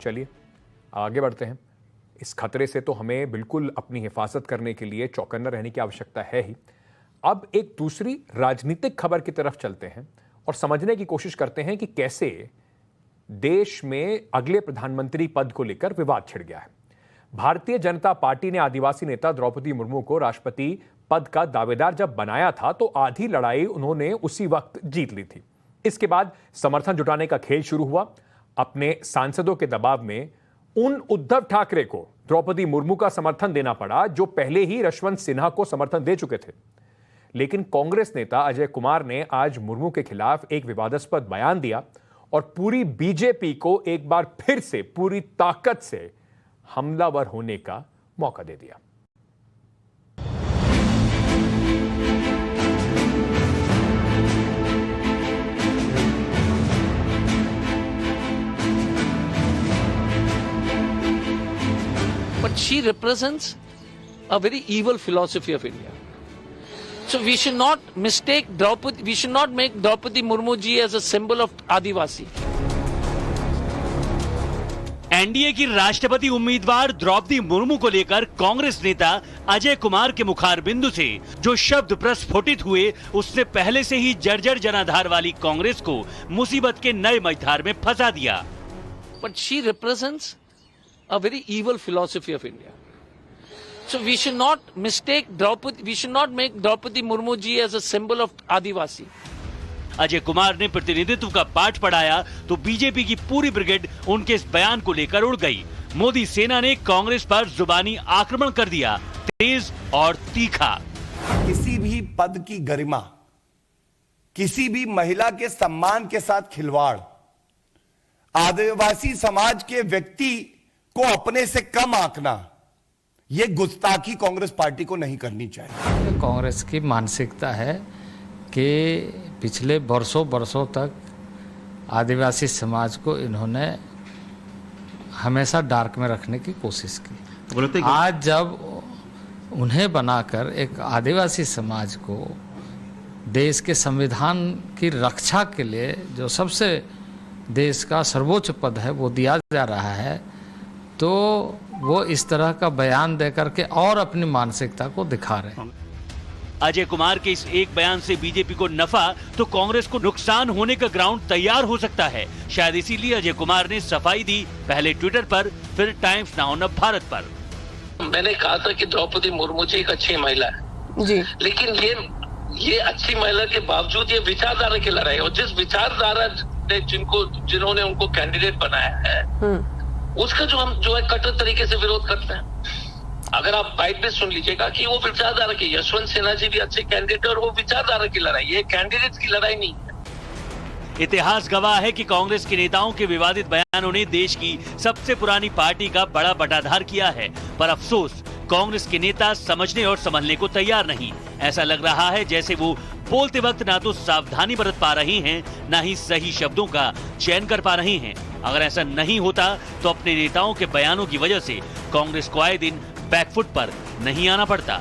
चलिए आगे बढ़ते हैं। इस खतरे से तो हमें बिल्कुल अपनी हिफाजत करने के लिए चौकन्ना रहने की आवश्यकता है ही। अब एक दूसरी राजनीतिक खबर की तरफ चलते हैं और समझने की कोशिश करते हैं कि कैसे देश में अगले प्रधानमंत्री पद को लेकर विवाद छिड़ गया है। भारतीय जनता पार्टी ने आदिवासी नेता द्रौपदी मुर्मू को राष्ट्रपति पद का दावेदार जब बनाया था तो आधी लड़ाई उन्होंने उसी वक्त जीत ली थी। इसके बाद समर्थन जुटाने का खेल शुरू हुआ। अपने सांसदों के दबाव में उन उद्धव ठाकरे को द्रौपदी मुर्मू का समर्थन देना पड़ा जो पहले ही यशवंत सिन्हा को समर्थन दे चुके थे। लेकिन कांग्रेस नेता अजय कुमार ने आज मुर्मू के खिलाफ एक विवादास्पद बयान दिया और पूरी बीजेपी को एक बार फिर से पूरी ताकत से हमलावर होने का मौका दे दिया। But she represents a very evil philosophy of India. So we should not make Draupadi Murmu ji as a symbol of Adivasi. NDA की राष्ट्रपति उम्मीदवार द्रौपदी मुर्मू को लेकर कांग्रेस नेता अजय कुमार के मुखार बिंदु से जो शब्द प्रस्फुटित हुए उसने पहले से ही जर्जर जनाधार वाली कांग्रेस को मुसीबत के नए मझधार में फंसा दिया। But she represents a very evil philosophy of India. So we should not make Draupadi Murmu ji as a symbol of Adivasi. Ajay Kumar ने प्रतिनिधित्व का पाठ पढ़ाया तो बीजेपी की पूरी ब्रिगेड उनके इस बयान को लेकर उड़ गई। मोदी सेना ने कांग्रेस पर जुबानी आक्रमण कर दिया, तेज और तीखा। किसी भी पद की गरिमा, किसी भी महिला के सम्मान के साथ खिलवाड़, आदिवासी समाज के व्यक्ति को अपने से कम आंकना, यह गुस्ताखी कांग्रेस पार्टी को नहीं करनी चाहिए। कांग्रेस की मानसिकता है कि पिछले बरसों तक आदिवासी समाज को इन्होंने हमेशा डार्क में रखने की कोशिश की। आज जब उन्हें बनाकर एक आदिवासी समाज को देश के संविधान की रक्षा के लिए जो सबसे देश का सर्वोच्च पद है वो दिया जा रहा है, तो वो इस तरह का बयान देकर के और अपनी मानसिकता को दिखा रहे हैं। अजय कुमार के इस एक बयान से बीजेपी को नफा तो कांग्रेस को नुकसान होने का ग्राउंड तैयार हो सकता है। शायद इसीलिए अजय कुमार ने सफाई दी, पहले ट्विटर पर फिर टाइम्स नाउ ऑफ भारत पर। मैंने कहा था कि द्रौपदी मुर्मू जी एक अच्छी महिला है जी, लेकिन ये अच्छी महिला के बावजूद ये विचारधारा की लड़ाई, और जिस विचारधारा ने जिन्होंने उनको कैंडिडेट बनाया है उसका जो है कट्टर तरीके से विरोध करते हैं। अगर आप बाइट में सुन लीजिएगा कि वो विचारधारा की, यशवंत सिन्हा जी भी अच्छे कैंडिडेट और वो विचारधारा की लड़ाई, ये कैंडिडेट की लड़ाई नहीं है। इतिहास गवाह है कि कांग्रेस के नेताओं के विवादित बयानों ने देश की सबसे पुरानी पार्टी का बड़ा बटाधार किया है, पर अफसोस कांग्रेस के नेता समझने और संभलने को तैयार नहीं। ऐसा लग रहा है जैसे वो बोलते वक्त ना तो सावधानी बरत पा रही हैं, ना ही सही शब्दों का चयन कर पा रही हैं। अगर ऐसा नहीं होता तो अपने नेताओं के बयानों की वजह से कांग्रेस को आए दिन बैकफुट पर नहीं आना पड़ता।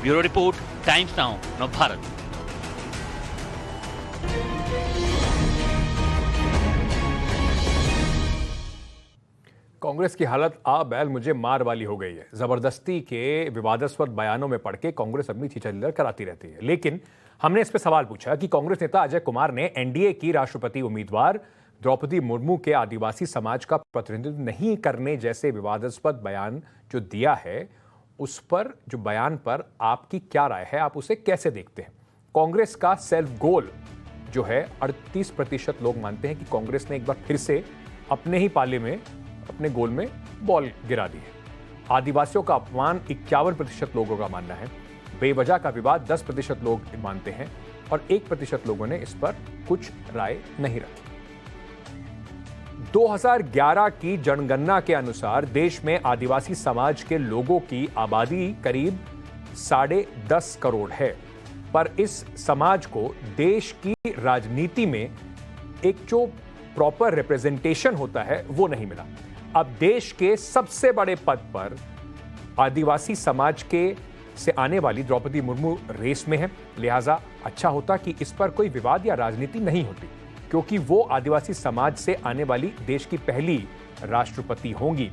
Bureau report, times now of Bharat. Congress की हालत आ बैल मुझे मार वाली हो गई है। जबरदस्ती के विवादास्पद बयानों में पड़ के कांग्रेस अपनी छीछा कराती रहती है। लेकिन हमने इस पर सवाल पूछा कि कांग्रेस नेता अजय कुमार ने एनडीए की राष्ट्रपति उम्मीदवार द्रौपदी मुर्मू के आदिवासी समाज का प्रतिनिधित्व नहीं करने जैसे विवादास्पद बयान जो दिया है, उस पर जो बयान पर आपकी क्या राय है, आप उसे कैसे देखते हैं? कांग्रेस का सेल्फ गोल जो है 38% लोग मानते हैं कि कांग्रेस ने एक बार फिर से अपने ही पाले में, अपने गोल में बॉल गिरा दी है। आदिवासियों का अपमान 51% लोगों का मानना है। बेवजह का विवाद 10% लोग मानते हैं और 1% लोगों ने इस पर कुछ राय नहीं रखी। 2011 की जनगणना के अनुसार देश में आदिवासी समाज के लोगों की आबादी करीब 10.5 करोड़ है, पर इस समाज को देश की राजनीति में एक जो प्रॉपर रिप्रेजेंटेशन होता है वो नहीं मिला। अब देश के सबसे बड़े पद पर आदिवासी समाज के से आने वाली द्रौपदी मुर्मू रेस में है, लिहाजा अच्छा होता कि इस पर कोई विवाद या राजनीति नहीं होती, क्योंकि वो आदिवासी समाज से आने वाली देश की पहली राष्ट्रपति होंगी।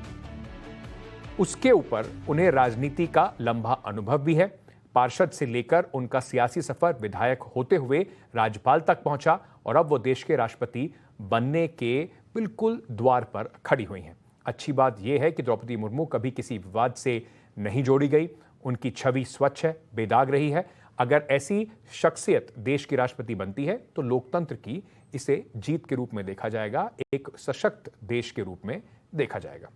उसके ऊपर उन्हें राजनीति का लंबा अनुभव भी है। पार्षद से लेकर उनका सियासी सफर विधायक होते हुए राज्यपाल तक पहुंचा और अब वो देश के राष्ट्रपति बनने के बिल्कुल द्वार पर खड़ी हुई हैं। अच्छी बात यह है कि द्रौपदी मुर्मू कभी किसी विवाद से नहीं जोड़ी गई। उनकी छवि स्वच्छ है, बेदाग रही है। अगर ऐसी शख्सियत देश की राष्ट्रपति बनती है तो लोकतंत्र की इसे जीत के रूप में देखा जाएगा, एक सशक्त देश के रूप में देखा जाएगा।